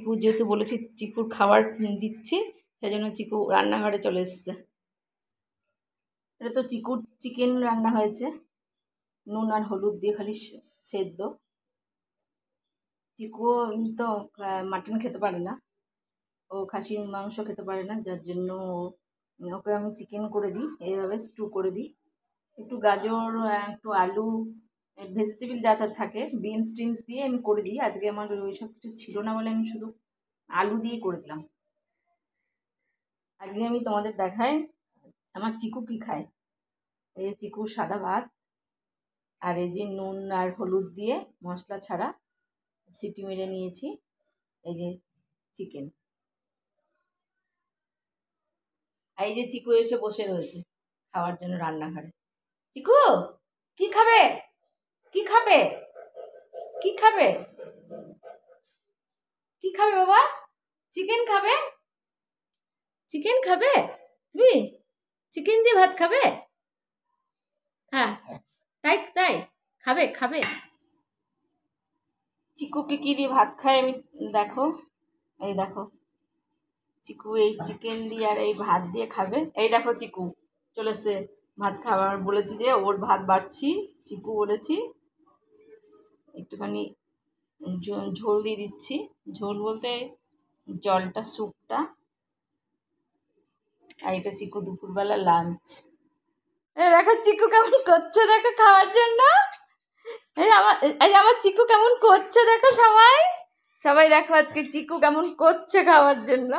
চিকু যেহেতু বলেছি চিকুর খাবার দিচ্ছি, সেই জন্য চিকু রান্নাঘরে চলে এসছে। এটা তো চিকুর চিকেন রান্না হয়েছে, নুন আর হলুদ দিয়ে খালি সেদ্ধ। চিকু তো মাটন খেতে পারে না, ও খাসির মাংস খেতে পারে না, যার জন্য ওকে আমি চিকেন করে দিই, এইভাবে স্টু করে দিই। একটু গাজর, একটু আলু, ভেজিটেবল যা যা থাকে, বিনস টিমস দিয়ে আমি করে দিই। আজকে আমার ওই সব কিছু ছিল না বলে আমি শুধু আলু দিয়ে করে দিলাম। আজকে আমি তোমাদের দেখাই আমার চিকু কি খায়। এই যে চিকুর সাদা ভাত, আর এই যে নুন আর হলুদ দিয়ে মশলা ছাড়া সিটি মেরে নিয়েছি এই যে চিকেন। আর এই যে চিকু এসে বসে রয়েছে খাওয়ার জন্য রান্নাঘরে। চিকু কি খাবে? কি খাবে? কি খাবে? কি খাবে বাবা? চিকেন খাবে? চিকেন খাবে? তুমি চিকেন দিয়ে ভাত খাবে? হ্যাঁ, তাই তাই খাবে খাবে। চিকুকে কি দিয়ে ভাত খায় আমি দেখো, এই দেখো চিকু এই চিকেন দিয়ে আর এই ভাত দিয়ে খাবে। এই দেখো চিকু চলে এসছে ভাত খাবার, বলেছি যে ওর ভাত বাড়ছি, চিকু বলেছি একটুখানি ঝোল দিয়ে দিচ্ছি। ঝোল বলতে জলটা, স্যুপটা। আর এটা চিকু দুপুরবেলা লাঞ্চ। দেখো চিকু কেমন করছে, দেখো খাওয়ার জন্য। এই আমার চিকু কেমন করছে দেখো, সবাই সবাই দেখো আজকে চিকু কেমন করছে খাওয়ার জন্য।